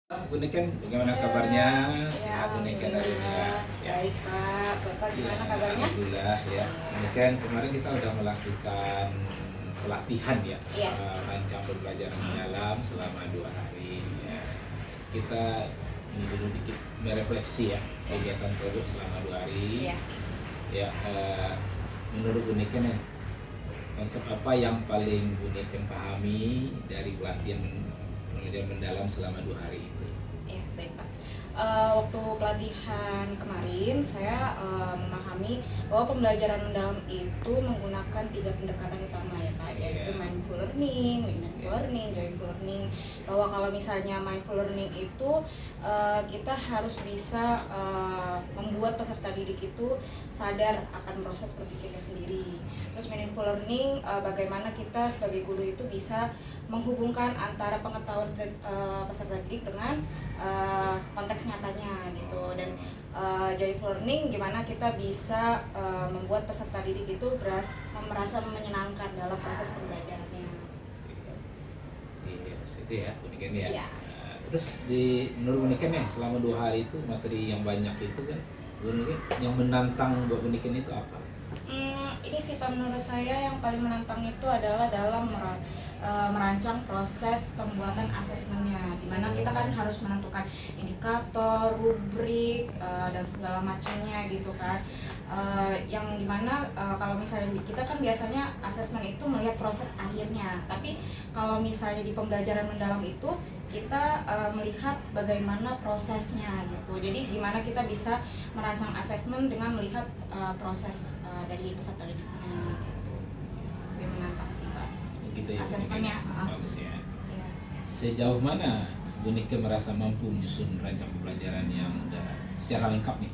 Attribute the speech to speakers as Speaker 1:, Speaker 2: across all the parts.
Speaker 1: Bu Niken, bagaimana
Speaker 2: Iya,
Speaker 1: kabarnya?
Speaker 2: ya
Speaker 1: Sehat Bu Niken hari ini ya?
Speaker 2: alhamdulillah.
Speaker 1: Ya,
Speaker 2: Baik Pak, Bapak
Speaker 1: ya,
Speaker 2: gimana kabarnya?
Speaker 1: alhamdulillah ya. Bu Niken, kemarin kita udah melakukan pelatihan ya,
Speaker 2: Iya,
Speaker 1: rancang pembelajaran mendalam selama 2 hari. Ya. Kita ini dulu dikit merefleksi ya kegiatan tersebut selama 2 hari.
Speaker 2: iya.
Speaker 1: Ya, menurut Bu Niken ya, konsep apa yang paling Bu Niken pahami dari pelatihan pembelajaran mendalam selama 2 hari itu?
Speaker 2: Iya, baik Pak. Waktu pelatihan kemarin saya memahami bahwa pembelajaran mendalam itu menggunakan 3 pendekatan utama ya Pak, yaitu
Speaker 1: Iya.
Speaker 2: mindful learning, meaningful learning, joyful learning. Bahwa kalau misalnya mindful learning itu kita harus bisa membuat peserta didik itu sadar akan proses berpikirnya sendiri. Terus meaningful learning, bagaimana kita sebagai guru itu bisa menghubungkan antara pengetahuan peserta didik dengan konteks nyatanya gitu. Dan joyful learning gimana kita bisa membuat peserta didik itu merasa menyenangkan dalam proses pembelajarannya gitu.
Speaker 1: Iya, itu ya, Uniken ya.
Speaker 2: Iya.
Speaker 1: Terus menurut Uniken ya, selama 2 hari itu materi yang banyak itu kan, Uniken yang menantang buat Uniken itu apa?
Speaker 2: Ini sih Pak, menurut saya yang paling menantang itu adalah dalam merancang proses pembuatan asesmennya, dimana kita kan harus menentukan indikator, rubrik, dan segala macamnya gitu kan. Yang dimana kalau misalnya kita kan biasanya asesmen itu melihat proses akhirnya, tapi kalau misalnya di pembelajaran mendalam itu kita melihat bagaimana prosesnya gitu. Jadi gimana kita bisa merancang asesmen dengan melihat proses dari peserta didiknya gitu. Lebih menantang sih Pak.
Speaker 1: Gitu ya.
Speaker 2: Asesmennya.
Speaker 1: Bagus ya.
Speaker 2: Ya.
Speaker 1: Sejauh mana Uniken merasa mampu menyusun rancang pembelajaran yang udah secara lengkap nih?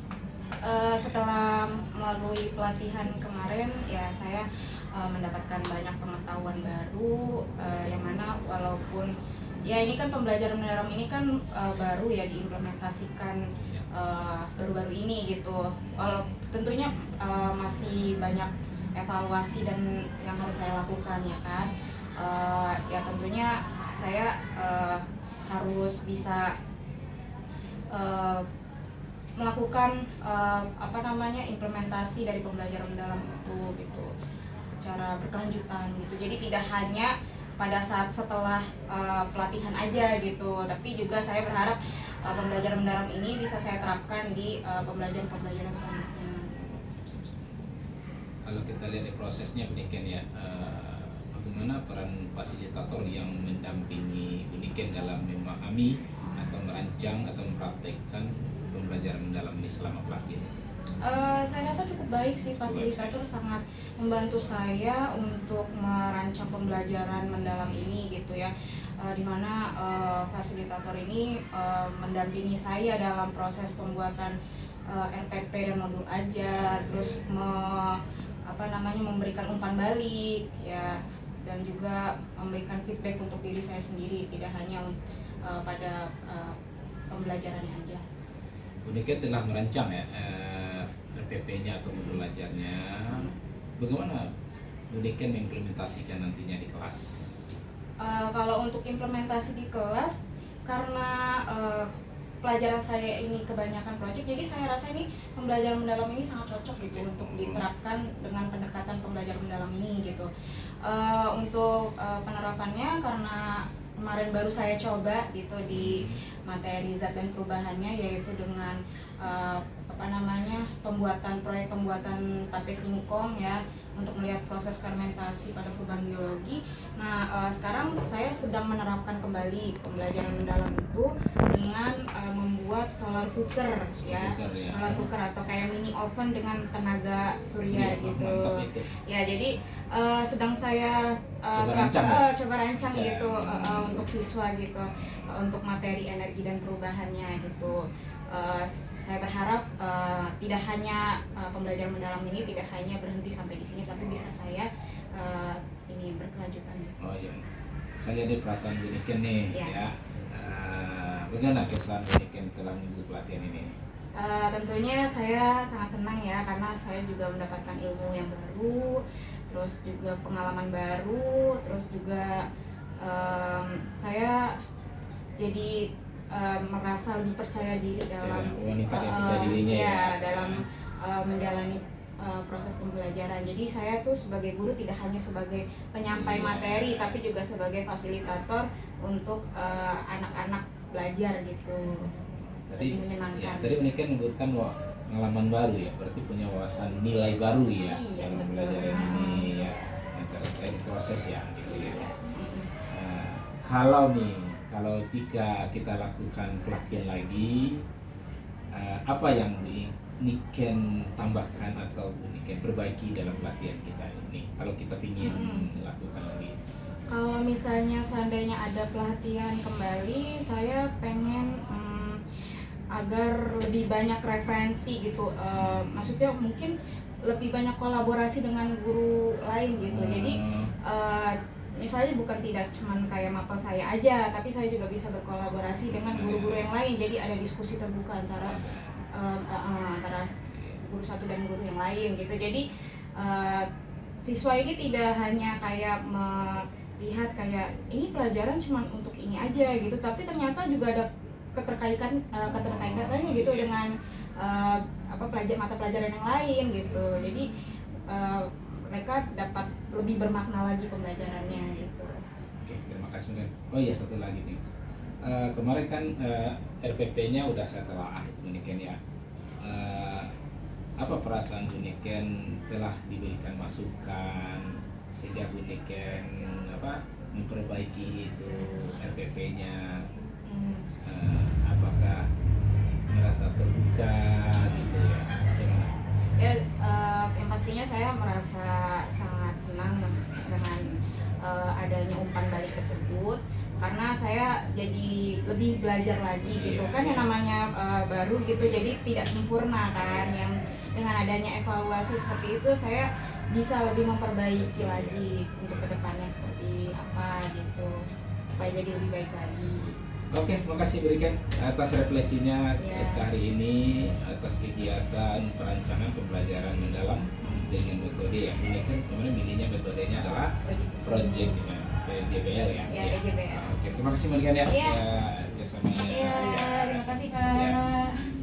Speaker 2: Setelah melalui pelatihan kemarin ya saya mendapatkan banyak pengetahuan baru, yang mana walaupun ya ini kan pembelajaran mendalam ini kan baru ya diimplementasikan baru-baru ini gitu. Tentunya masih banyak evaluasi dan yang harus saya lakukan ya kan. Ya tentunya saya harus bisa melakukan implementasi dari pembelajaran mendalam itu gitu secara berkelanjutan gitu. Jadi tidak hanya pada saat setelah pelatihan aja gitu, tapi juga saya berharap pembelajaran mendalam ini bisa saya terapkan di pembelajaran selanjutnya.
Speaker 1: Kalau kita lihat di prosesnya Uniken ya, bagaimana peran fasilitator yang mendampingi Uniken dalam memahami atau merancang atau mempraktekkan pembelajaran mendalam ini selama pelatihan itu?
Speaker 2: Saya rasa cukup baik sih, fasilitator sangat membantu saya untuk merancang pembelajaran mendalam ini gitu ya, dimana fasilitator ini mendampingi saya dalam proses pembuatan RPP dan modul ajar, terus memberikan umpan balik ya, dan juga memberikan feedback untuk diri saya sendiri, tidak hanya pada pembelajarannya aja.
Speaker 1: Uniken telah merancang ya RPP-nya atau modul ajarnya. Bagaimana Uniken mengimplementasikan nantinya di kelas?
Speaker 2: Kalau untuk implementasi di kelas, karena pelajaran saya ini kebanyakan project, jadi saya rasa ini pembelajaran mendalam ini sangat cocok gitu untuk diterapkan dengan pendekatan pembelajaran mendalam ini gitu. Untuk penerapannya, karena kemarin baru saya coba gitu di materi zat dan perubahannya, yaitu dengan proyek pembuatan tape singkong ya, untuk melihat proses fermentasi pada perubahan biologi. Nah, sekarang saya sedang menerapkan kembali pembelajaran mendalam itu dengan membuat solar cooker ya, solar cooker atau kayak mini oven dengan tenaga surya gitu. Ya, jadi sedang saya coba rancang gitu untuk siswa gitu, untuk materi energi dan perubahannya gitu. Saya berharap tidak hanya pembelajaran mendalam ini tidak hanya berhenti sampai di sini, tapi bisa saya ini berkelanjutan.
Speaker 1: Oh iya, saya lihat perasaan Uniken nih ya. Bagaimana kesan Uniken telah mengikuti pelatihan ini?
Speaker 2: Tentunya saya sangat senang ya, karena saya juga mendapatkan ilmu yang baru, terus juga pengalaman baru, terus juga saya jadi merasa lebih percaya diri dalam
Speaker 1: wanita yang percaya dirinya
Speaker 2: ya dalam menjalani proses pembelajaran. Jadi saya tuh sebagai guru tidak hanya sebagai penyampai materi, tapi juga sebagai fasilitator untuk anak-anak belajar gitu.
Speaker 1: Tadi
Speaker 2: Lebih menyenangkan.
Speaker 1: ya, tadi Uniken menyebutkan pengalaman baru ya, berarti punya wawasan nilai baru ya
Speaker 2: Iya,
Speaker 1: dalam
Speaker 2: betul.
Speaker 1: belajar ini ya, yang terkait proses ya gitu ya.
Speaker 2: Iya.
Speaker 1: Kalau jika kita lakukan pelatihan lagi, apa yang Niken tambahkan atau Niken perbaiki dalam pelatihan kita ini? Kalau kita ingin lakukan lagi.
Speaker 2: Kalau misalnya seandainya ada pelatihan kembali, saya pengen agar lebih banyak referensi gitu. Maksudnya mungkin lebih banyak kolaborasi dengan guru lain gitu. Jadi misalnya bukan tidak cuma kayak mapel saya aja, tapi saya juga bisa berkolaborasi dengan guru-guru yang lain. Jadi ada diskusi terbuka antara guru satu dan guru yang lain gitu. Jadi siswa ini tidak hanya kayak melihat kayak ini pelajaran cuma untuk ini aja gitu, tapi ternyata juga ada keterkaitannya gitu dengan mata pelajaran yang lain gitu. Jadi mereka dapat lebih bermakna lagi pembelajarannya gitu.
Speaker 1: Oke, terima kasih. Oh iya, satu lagi nih. Kemarin kan RPP-nya udah saya telaah itu Uniken ya. Apa perasaan Uniken telah diberikan masukan sehingga Uniken memperbaiki itu RPP-nya? Apakah merasa terbuka gitu ya? Gimana?
Speaker 2: Ya, yang pastinya saya merasa sangat senang dengan adanya umpan balik tersebut, karena saya jadi lebih belajar lagi gitu kan, yang namanya baru gitu, jadi tidak sempurna kan. Yang dengan adanya evaluasi seperti itu, saya bisa lebih memperbaiki lagi untuk kedepannya seperti apa gitu, supaya jadi lebih baik lagi.
Speaker 1: Oke, makasih berikan atas refleksinya
Speaker 2: Ya.
Speaker 1: hari ini, atas kegiatan perancangan pembelajaran mendalam dengan metode yang ini kan kemarin milihnya metodenya adalah project PJBL ya.
Speaker 2: Ya, PJBL.
Speaker 1: Oke, terima kasih berikan ya.
Speaker 2: Iya.
Speaker 1: Jasamanya.
Speaker 2: Iya, terima kasih Kak.
Speaker 1: Ya.